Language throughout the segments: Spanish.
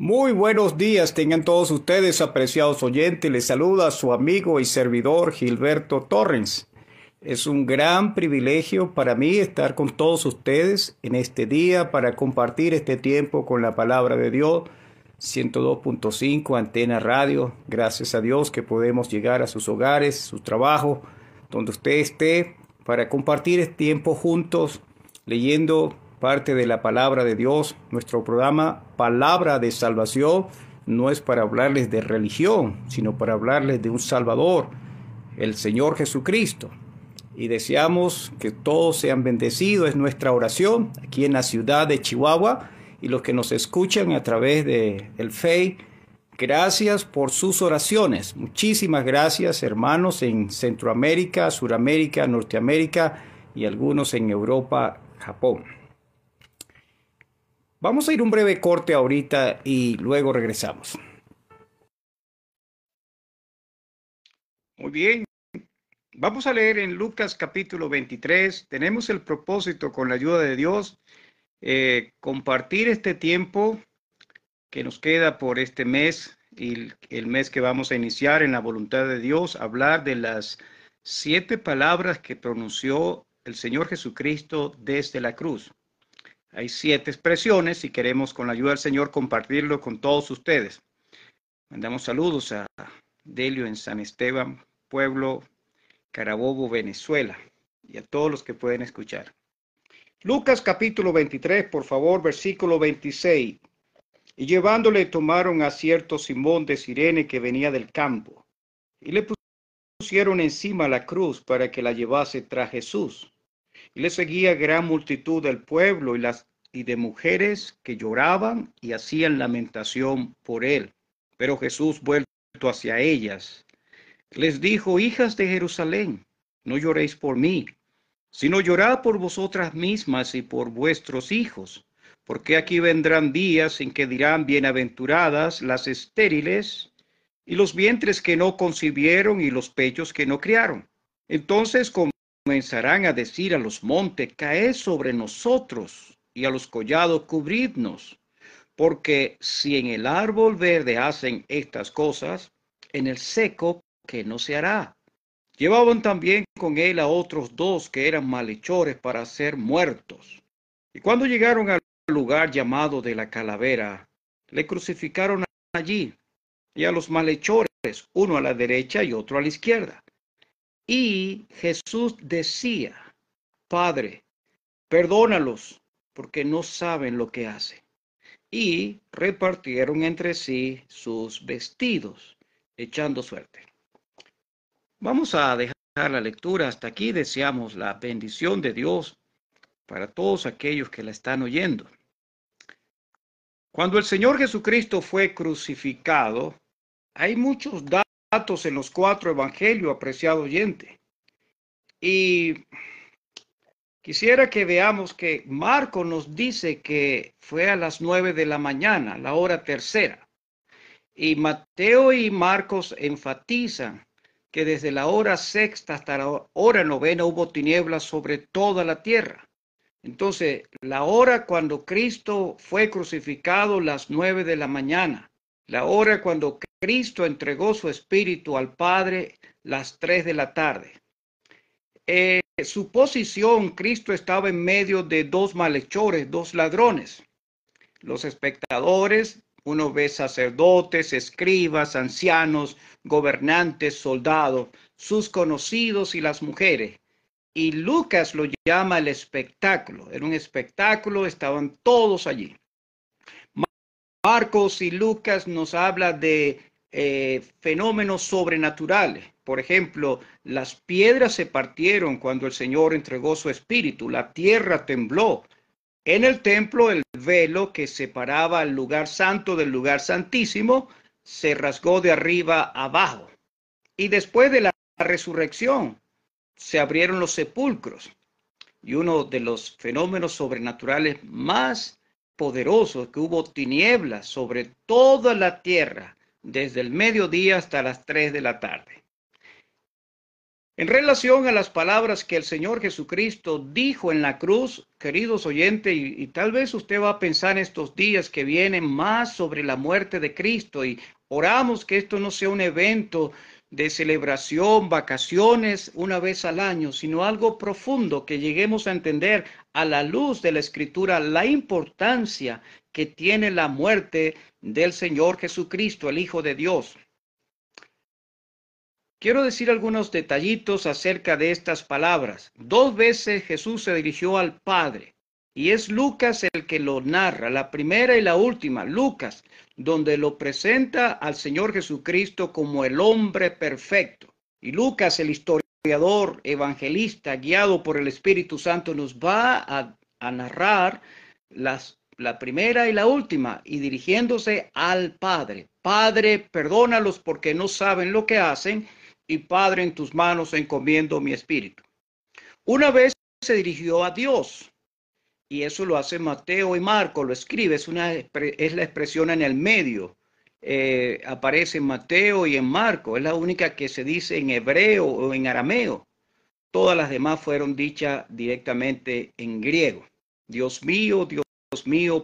Muy buenos días, tengan todos ustedes, apreciados oyentes. Les saluda su amigo y servidor Gilberto Torrens. Es un gran privilegio para mí estar con todos ustedes en este día para compartir este tiempo con la palabra de Dios. 102.5 Antena Radio. Gracias a Dios que podemos llegar a sus hogares, su trabajo, donde usted esté, para compartir este tiempo juntos, leyendo parte de la palabra de Dios. Nuestro programa Palabra de Salvación no es para hablarles de religión, sino para hablarles de un Salvador, el Señor Jesucristo. Y deseamos que todos sean bendecidos. Es nuestra oración aquí en la ciudad de Chihuahua y los que nos escuchan a través de el Face. Gracias por sus oraciones. Muchísimas gracias, hermanos en Centroamérica, Suramérica, Norteamérica y algunos en Europa, Japón. Vamos a ir un breve corte ahorita y luego regresamos. Muy bien. Vamos a leer en Lucas capítulo 23. Tenemos el propósito, con la ayuda de Dios, compartir este tiempo que nos queda por este mes y el mes que vamos a iniciar en la voluntad de Dios, hablar de las 7 palabras que pronunció el Señor Jesucristo desde la cruz. Hay 7 expresiones y queremos, con la ayuda del Señor, compartirlo con todos ustedes. Mandamos saludos a Delio en San Esteban, Pueblo Carabobo, Venezuela, y a todos los que pueden escuchar. Lucas capítulo 23, por favor, versículo 26. Y llevándole tomaron a cierto Simón de Cirene que venía del campo, y le pusieron encima la cruz para que la llevase tras Jesús. Y le seguía gran multitud del pueblo y de mujeres que lloraban y hacían lamentación por él. Pero Jesús, vuelto hacia ellas, les dijo: hijas de Jerusalén, no lloréis por mí, sino llorad por vosotras mismas y por vuestros hijos, porque aquí vendrán días en que dirán: bienaventuradas las estériles, y los vientres que no concibieron, y los pechos que no criaron. Entonces comenzarán a decir a los montes: caed sobre nosotros, y a los collados: cubridnos. Porque si en el árbol verde hacen estas cosas, en el seco, ¿qué no se hará? Llevaban también con él a otros 2 que eran malhechores para ser muertos. Y cuando llegaron al lugar llamado de la Calavera, le crucificaron allí, y a los malhechores, uno a la derecha y otro a la izquierda. Y Jesús decía: Padre, perdónalos, porque no saben lo que hacen. Y repartieron entre sí sus vestidos, echando suerte. Vamos a dejar la lectura hasta aquí. Deseamos la bendición de Dios para todos aquellos que la están oyendo. Cuando el Señor Jesucristo fue crucificado, hay muchos datos en los 4 evangelios, apreciado oyente. Y quisiera que veamos que Marcos nos dice que fue a las 9 de la mañana, la hora tercera. Y Mateo y Marcos enfatizan que desde la hora sexta hasta la hora novena hubo tinieblas sobre toda la tierra. Entonces, la hora cuando Cristo fue crucificado, las 9 de la mañana. La hora cuando Cristo entregó su espíritu al Padre, las 3 de la tarde. Su posición, Cristo estaba en medio de 2 malhechores, 2 ladrones. Los espectadores, uno ve sacerdotes, escribas, ancianos, gobernantes, soldados, sus conocidos y las mujeres. Y Lucas lo llama el espectáculo. Era un espectáculo, estaban todos allí. Marcos y Lucas nos habla de fenómenos sobrenaturales. Por ejemplo, las piedras se partieron cuando el Señor entregó su espíritu. La tierra tembló. En el templo, el velo que separaba el lugar santo del lugar santísimo se rasgó de arriba a abajo. Y después de la resurrección, se abrieron los sepulcros. Y uno de los fenómenos sobrenaturales más poderosos, que hubo tinieblas sobre toda la tierra, desde el mediodía hasta las 3 de la tarde. En relación a las palabras que el Señor Jesucristo dijo en la cruz, queridos oyentes, y tal vez usted va a pensar en estos días que vienen más sobre la muerte de Cristo, y oramos que esto no sea un evento de celebración, vacaciones una vez al año, sino algo profundo, que lleguemos a entender a la luz de la Escritura la importancia que tiene la muerte del Señor Jesucristo, el Hijo de Dios. Quiero decir algunos detallitos acerca de estas palabras. 2 veces Jesús se dirigió al Padre, y es Lucas el que lo narra, la primera y la última, Lucas, donde lo presenta al Señor Jesucristo como el hombre perfecto. Y Lucas, el historiador, evangelista, guiado por el Espíritu Santo, nos va a narrar la primera y la última, y dirigiéndose al Padre. Padre, perdónalos porque no saben lo que hacen, y Padre, en tus manos encomiendo mi espíritu. Una vez se dirigió a Dios, y eso lo hace Mateo y Marco, lo escribe, es la expresión en el medio. Aparece en Mateo y en Marco, es la única que se dice en hebreo o en arameo. Todas las demás fueron dichas directamente en griego. Dios mío,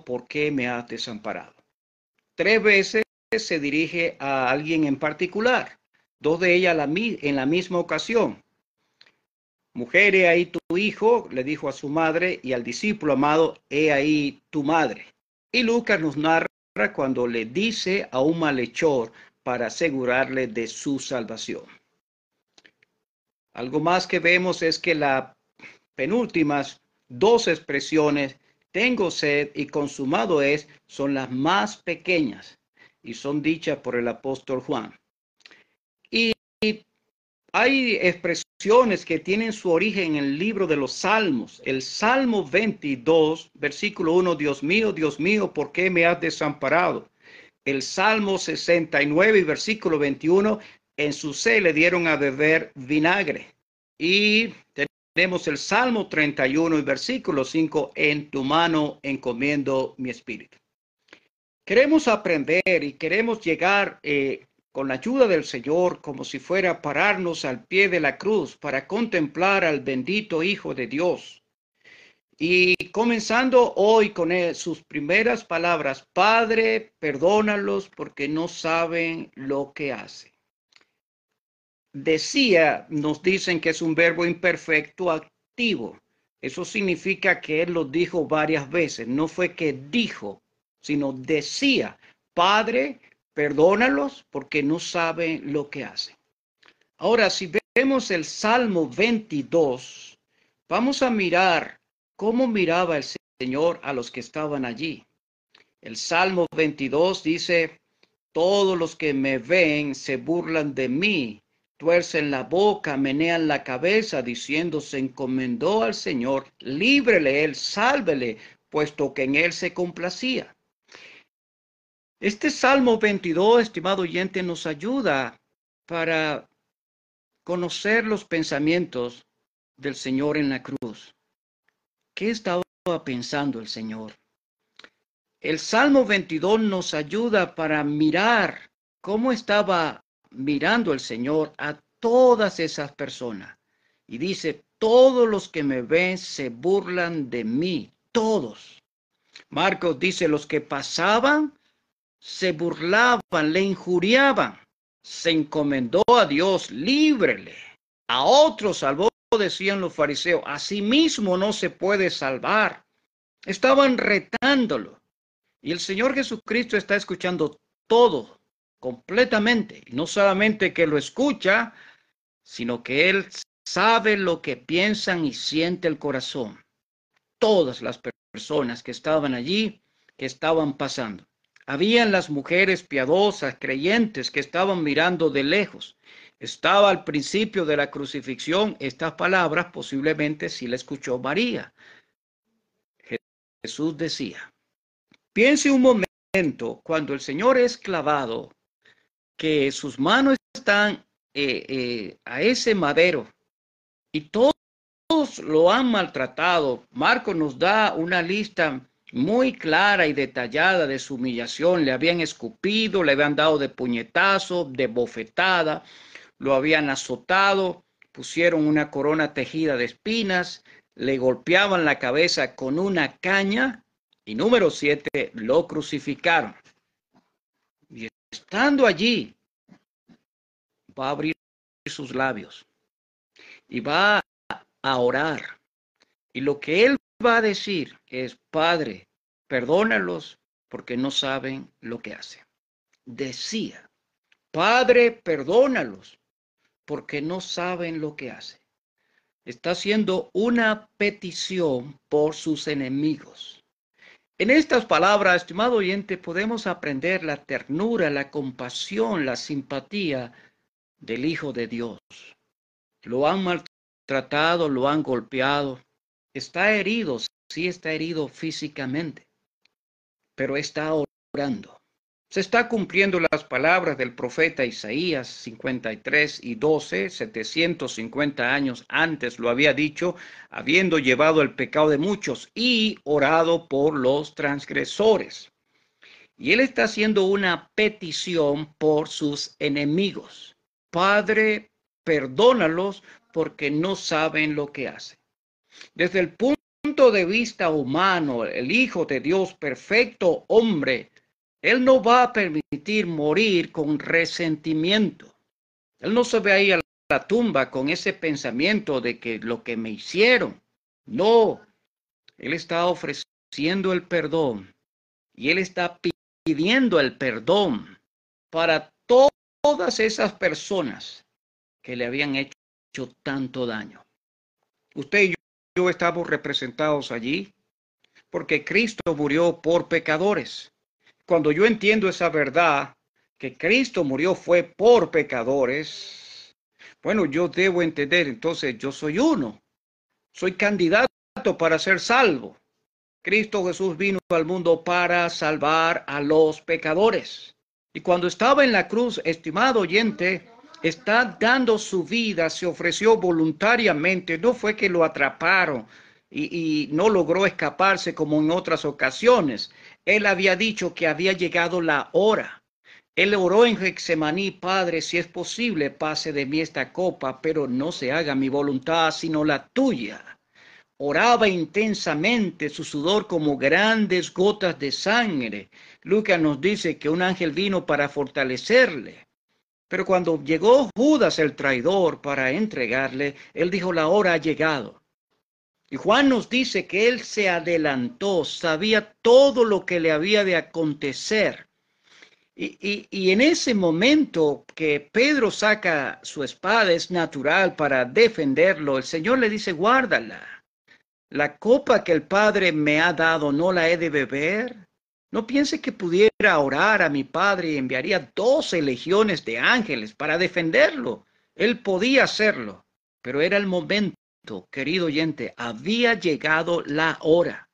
¿por qué me has desamparado? 3 veces se dirige a alguien en particular. 2 de ellas en la misma ocasión. Mujer, he ahí tu hijo, le dijo a su madre, y al discípulo amado, he ahí tu madre. Y Lucas nos narra cuando le dice a un malhechor para asegurarle de su salvación. Algo más que vemos es que las penúltimas 2 expresiones, tengo sed y consumado es, son las más pequeñas y son dichas por el apóstol Juan. Y hay expresiones que tienen su origen en el libro de los Salmos. El Salmo 22, versículo 1, Dios mío, ¿por qué me has desamparado? El Salmo 69, versículo 21, en su sed le dieron a beber vinagre. Y tenemos el Salmo 31 y versículo 5, en tu mano encomiendo mi espíritu. Queremos aprender y queremos llegar con la ayuda del Señor, como si fuera a pararnos al pie de la cruz para contemplar al bendito Hijo de Dios. Y comenzando hoy con sus primeras palabras, Padre, perdónalos porque no saben lo que hacen. Decía, nos dicen que es un verbo imperfecto activo. Eso significa que él lo dijo varias veces. No fue que dijo, sino decía, Padre, perdónalos porque no saben lo que hacen. Ahora, si vemos el Salmo 22, vamos a mirar cómo miraba el Señor a los que estaban allí. El Salmo 22 dice, todos los que me ven se burlan de mí, tuercen la boca, menean la cabeza, diciendo, se encomendó al Señor, líbrele él, sálvele, puesto que en él se complacía. Este Salmo 22, estimado oyente, nos ayuda para conocer los pensamientos del Señor en la cruz. ¿Qué estaba pensando el Señor? El Salmo 22 nos ayuda para mirar cómo estaba mirando el Señor a todas esas personas. Y dice, todos los que me ven se burlan de mí, todos. Marcos dice, los que pasaban se burlaban, le injuriaban. Se encomendó a Dios, líbrele. A otros salvó, decían los fariseos. A sí mismo no se puede salvar. Estaban retándolo. Y el Señor Jesucristo está escuchando todo, completamente. Y no solamente que lo escucha, sino que Él sabe lo que piensan y siente el corazón. Todas las personas que estaban allí, que estaban pasando. Habían las mujeres piadosas, creyentes, que estaban mirando de lejos. Estaba al principio de la crucifixión. Estas palabras posiblemente sí la escuchó María. Jesús decía, piense un momento cuando el Señor es clavado, que sus manos están a ese madero y todos lo han maltratado. Marcos nos da una lista muy clara y detallada de su humillación. Le habían escupido, le habían dado de puñetazo, de bofetada, lo habían azotado, pusieron una corona tejida de espinas, le golpeaban la cabeza con una caña y número 7, lo crucificaron. Y estando allí, va a abrir sus labios y va a orar. Y lo que él va a decir es: Padre, perdónalos porque no saben lo que hacen. Decía: Padre, perdónalos porque no saben lo que hacen. Está haciendo una petición por sus enemigos. En estas palabras, estimado oyente, podemos aprender la ternura, la compasión, la simpatía del Hijo de Dios. Lo han maltratado, lo han golpeado. Está herido, sí está herido físicamente, pero está orando. Se está cumpliendo las palabras del profeta Isaías 53:12, 750 años antes lo había dicho, habiendo llevado el pecado de muchos y orado por los transgresores. Y él está haciendo una petición por sus enemigos. Padre, perdónalos porque no saben lo que hacen. Desde el punto de vista humano, el Hijo de Dios, perfecto hombre, él no va a permitir morir con resentimiento. Él no se ve ahí a la tumba con ese pensamiento de que lo que me hicieron. No, él está ofreciendo el perdón y él está pidiendo el perdón para todas esas personas que le habían hecho tanto daño. Usted y yo estamos representados allí porque Cristo murió por pecadores. Cuando yo entiendo esa verdad, que Cristo murió fue por pecadores, bueno, yo debo entender, entonces yo soy uno, soy candidato para ser salvo. Cristo Jesús vino al mundo para salvar a los pecadores. Y cuando estaba en la cruz, estimado oyente, está dando su vida, se ofreció voluntariamente, no fue que lo atraparon y no logró escaparse como en otras ocasiones. Él había dicho que había llegado la hora. Él oró en Getsemaní: Padre, si es posible, pase de mí esta copa, pero no se haga mi voluntad, sino la tuya. Oraba intensamente, su sudor como grandes gotas de sangre. Lucas nos dice que un ángel vino para fortalecerle. Pero cuando llegó Judas el traidor para entregarle, él dijo: la hora ha llegado. Y Juan nos dice que él se adelantó, sabía todo lo que le había de acontecer. Y en ese momento que Pedro saca su espada, es natural para defenderlo, el Señor le dice: guárdala. La copa que el Padre me ha dado, ¿no la he de beber? No piense que pudiera orar a mi Padre y enviaría 12 legiones de ángeles para defenderlo. Él podía hacerlo, pero era el momento, querido oyente, había llegado la hora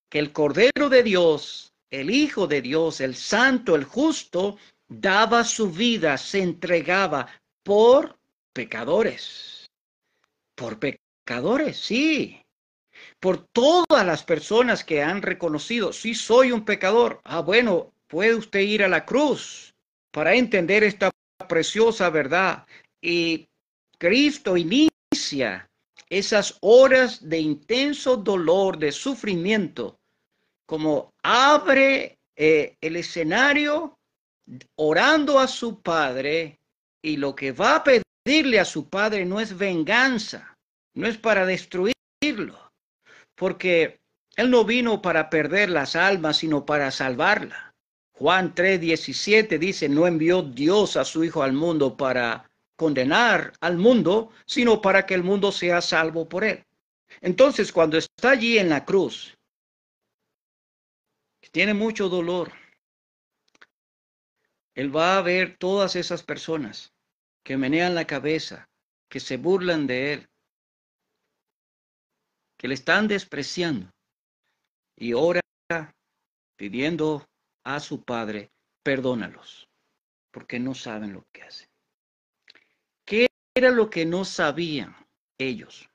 que el Cordero de Dios, el Hijo de Dios, el Santo, el Justo, daba su vida, se entregaba por pecadores. Por pecadores, sí. Por todas las personas que han reconocido: sí, soy un pecador. Bueno, puede usted ir a la cruz para entender esta preciosa verdad. Y Cristo inicia esas horas de intenso dolor, de sufrimiento, como abre el escenario orando a su Padre, y lo que va a pedirle a su Padre no es venganza, no es para destruirlo, porque él no vino para perder las almas, sino para salvarla. Juan 3:17 dice: no envió Dios a su Hijo al mundo para condenar al mundo, sino para que el mundo sea salvo por él. Entonces, cuando está allí en la cruz, tiene mucho dolor, él va a ver todas esas personas que menean la cabeza, que se burlan de él, que le están despreciando, y ora pidiendo a su Padre: perdónalos, porque no saben lo que hacen. ¿Qué era lo que no sabían ellos?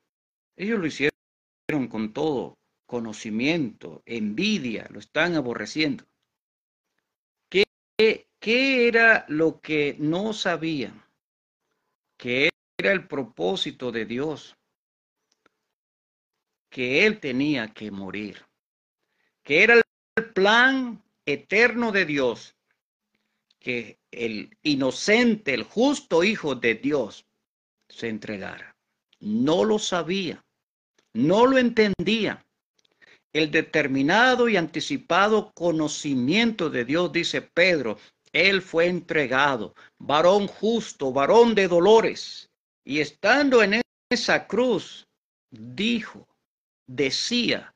Ellos lo hicieron con todo conocimiento, envidia, lo están aborreciendo. ¿Qué era lo que no sabían? Que el propósito de Dios, que Él tenía que morir, que era el plan eterno de Dios, que el inocente, el justo Hijo de Dios se entregara. No lo sabía, no lo entendía. El determinado y anticipado conocimiento de Dios, dice Pedro, Él fue entregado, varón justo, varón de dolores, y estando en esa cruz, decía,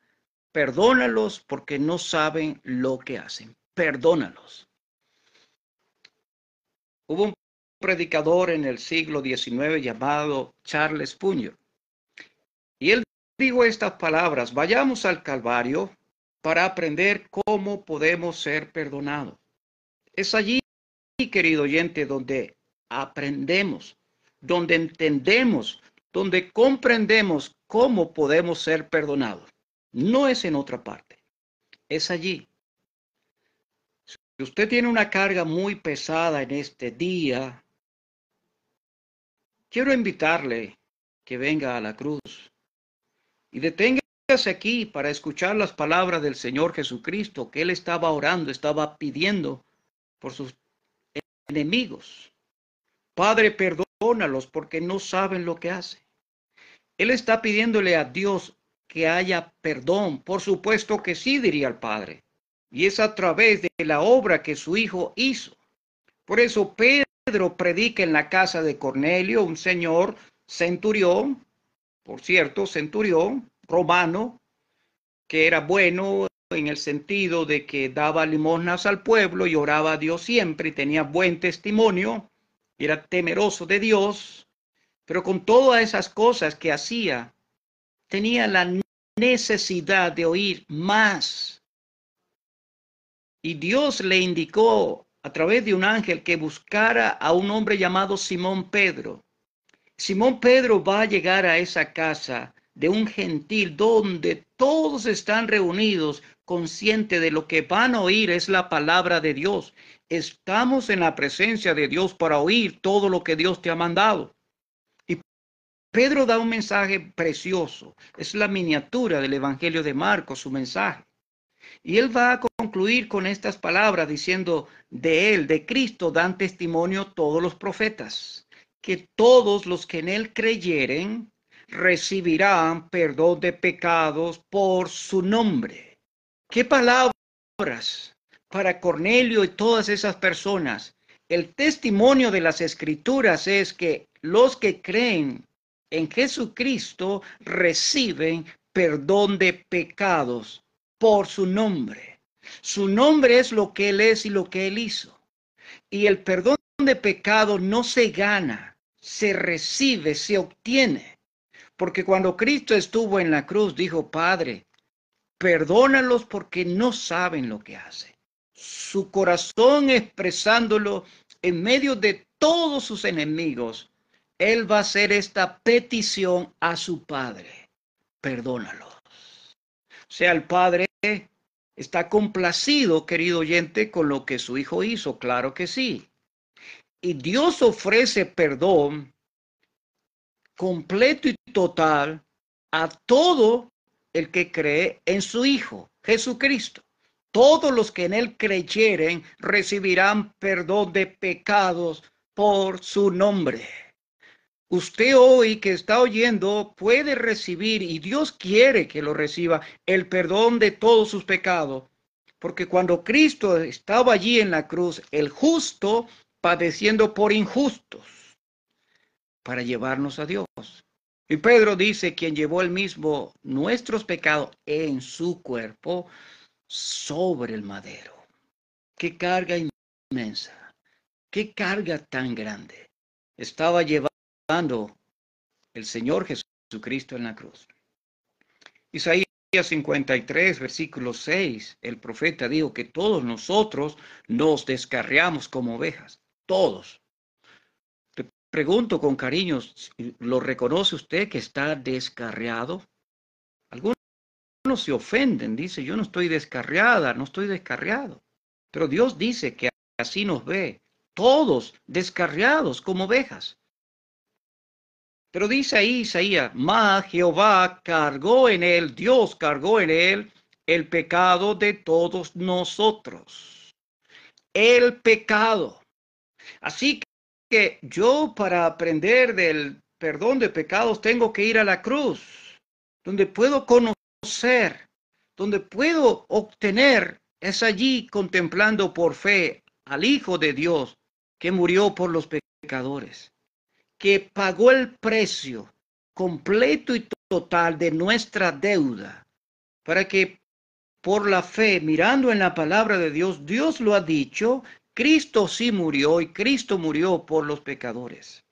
perdónalos porque no saben lo que hacen, perdónalos. Hubo un predicador en el siglo XIX llamado Charles Spurgeon, y él dijo estas palabras: vayamos al Calvario para aprender cómo podemos ser perdonados. Es allí, querido oyente, donde aprendemos, donde entendemos, donde comprendemos cómo podemos ser perdonados. No es en otra parte, es allí. Si usted tiene una carga muy pesada en este día, quiero invitarle que venga a la cruz y deténgase aquí para escuchar las palabras del Señor Jesucristo, que Él estaba orando, estaba pidiendo por sus enemigos. Padre, perdónalos porque no saben lo que hacen. Él está pidiéndole a Dios que haya perdón. Por supuesto que sí, diría el Padre. Y es a través de la obra que su Hijo hizo. Por eso Pedro predica en la casa de Cornelio, un señor centurión, por cierto, centurión romano, que era bueno en el sentido de que daba limosnas al pueblo y oraba a Dios siempre y tenía buen testimonio, era temeroso de Dios, pero con todas esas cosas que hacía, tenía la necesidad de oír más. Y Dios le indicó a través de un ángel que buscara a un hombre llamado Simón Pedro. Simón Pedro va a llegar a esa casa de un gentil donde todos están reunidos, conscientes de lo que van a oír es la palabra de Dios. Estamos en la presencia de Dios para oír todo lo que Dios te ha mandado. Y Pedro da un mensaje precioso. Es la miniatura del Evangelio de Marcos, su mensaje. Y él va a concluir con estas palabras diciendo: de él, de Cristo, dan testimonio todos los profetas, que todos los que en él creyeren recibirán perdón de pecados por su nombre. ¿Qué palabras para Cornelio y todas esas personas? El testimonio de las Escrituras es que los que creen en Jesucristo reciben perdón de pecados por su nombre. Su nombre es lo que Él es y lo que Él hizo. Y el perdón de pecado no se gana, se recibe, se obtiene. Porque cuando Cristo estuvo en la cruz, dijo: Padre, perdónalos porque no saben lo que hacen. Su corazón expresándolo en medio de todos sus enemigos, Él va a hacer esta petición a su Padre: perdónalos. O sea, el Padre está complacido, querido oyente, con lo que su Hijo hizo, claro que sí. Y Dios ofrece perdón completo y total a todo el que cree en su Hijo, Jesucristo. Todos los que en Él creyeren recibirán perdón de pecados por su nombre. Usted hoy que está oyendo puede recibir, y Dios quiere que lo reciba, el perdón de todos sus pecados. Porque cuando Cristo estaba allí en la cruz, el justo padeciendo por injustos, para llevarnos a Dios. Y Pedro dice: quien llevó el mismo nuestros pecados en su cuerpo sobre el madero. Qué carga inmensa, qué carga tan grande estaba llevando el Señor Jesucristo en la cruz. Isaías 53, versículo 6, el profeta dijo que todos nosotros nos descarriamos como ovejas, todos. Te pregunto con cariño, ¿lo reconoce usted que está descarriado? Algunos se ofenden, dice: yo no estoy descarriada, no estoy descarriado. Pero Dios dice que así nos ve, todos descarriados como ovejas. Pero dice ahí Isaías, mas Jehová cargó en él, Dios cargó en él el pecado de todos nosotros. El pecado. Así que yo para aprender del perdón de pecados tengo que ir a la cruz, donde puedo conocer, donde puedo obtener, es allí contemplando por fe al Hijo de Dios que murió por los pecadores, que pagó el precio completo y total de nuestra deuda, para que por la fe, mirando en la palabra de Dios, Dios lo ha dicho, Cristo sí murió y Cristo murió por los pecadores.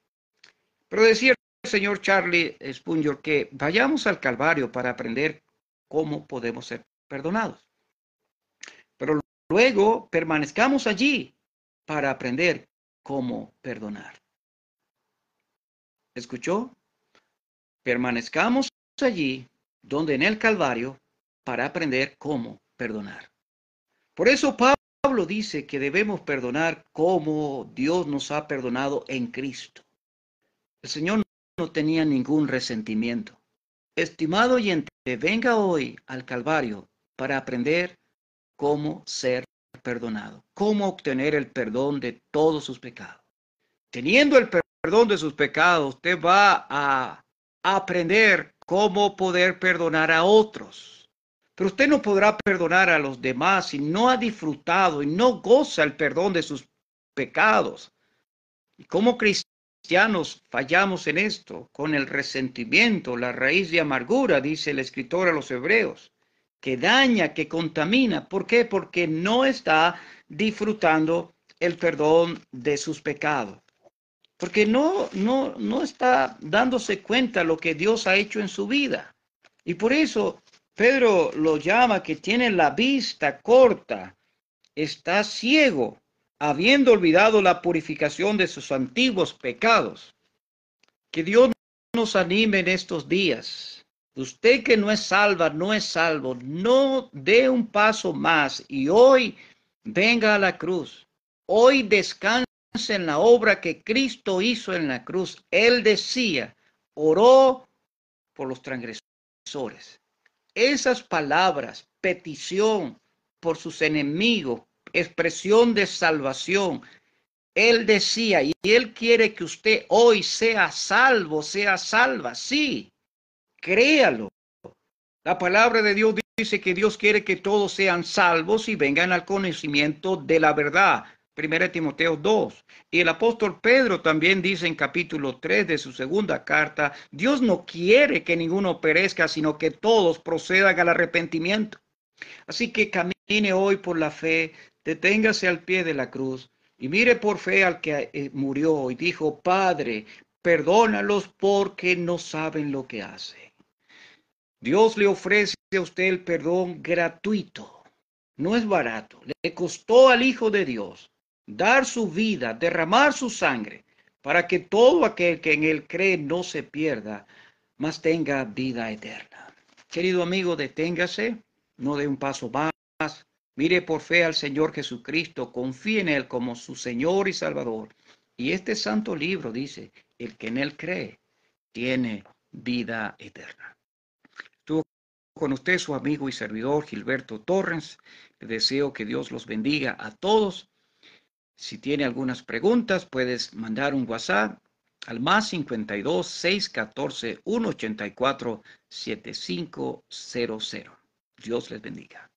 Pero decía el señor Charlie Spurgeon que vayamos al Calvario para aprender cómo podemos ser perdonados. Pero luego permanezcamos allí para aprender cómo perdonar. ¿Escuchó? Permanezcamos allí, donde en el Calvario, para aprender cómo perdonar. Por eso Pablo dice que debemos perdonar como Dios nos ha perdonado en Cristo. El Señor no tenía ningún resentimiento. Estimado oyente, venga hoy al Calvario para aprender cómo ser perdonado, cómo obtener el perdón de todos sus pecados. Teniendo el perdón de sus pecados, usted va a aprender cómo poder perdonar a otros. Pero usted no podrá perdonar a los demás si no ha disfrutado y no goza el perdón de sus pecados. Y como cristianos fallamos en esto, con el resentimiento, la raíz de amargura, dice el escritor a los Hebreos, que daña, que contamina. ¿Por qué? Porque no está disfrutando el perdón de sus pecados. Porque no está dándose cuenta lo que Dios ha hecho en su vida. Y por eso Pedro lo llama que tiene la vista corta, está ciego, habiendo olvidado la purificación de sus antiguos pecados. Que Dios nos anime en estos días. Usted que no es salva, no es salvo, no dé un paso más y hoy venga a la cruz. Hoy descanse en la obra que Cristo hizo en la cruz. Él decía, oró por los transgresores. Esas palabras, petición por sus enemigos, expresión de salvación. Él decía, y Él quiere que usted hoy sea salvo, sea salva. Sí, créalo. La palabra de Dios dice que Dios quiere que todos sean salvos y vengan al conocimiento de la verdad. 1 Timoteo 2. Y el apóstol Pedro también dice en capítulo 3 de su segunda carta, Dios no quiere que ninguno perezca, sino que todos procedan al arrepentimiento. Así que camine hoy por la fe, deténgase al pie de la cruz y mire por fe al que murió y dijo, Padre, perdónalos porque no saben lo que hacen. Dios le ofrece a usted el perdón gratuito. No es barato. Le costó al Hijo de Dios dar su vida, derramar su sangre, para que todo aquel que en él cree no se pierda, mas tenga vida eterna. Querido amigo, deténgase, no dé un paso más. Mire por fe al Señor Jesucristo, confíe en Él como su Señor y Salvador. Y este santo libro dice, el que en Él cree, tiene vida eterna. Estuvo con usted su amigo y servidor Gilberto Torrens. Le deseo que Dios los bendiga a todos. Si tiene algunas preguntas, puedes mandar un WhatsApp al más 52 614 184 7500. Dios les bendiga.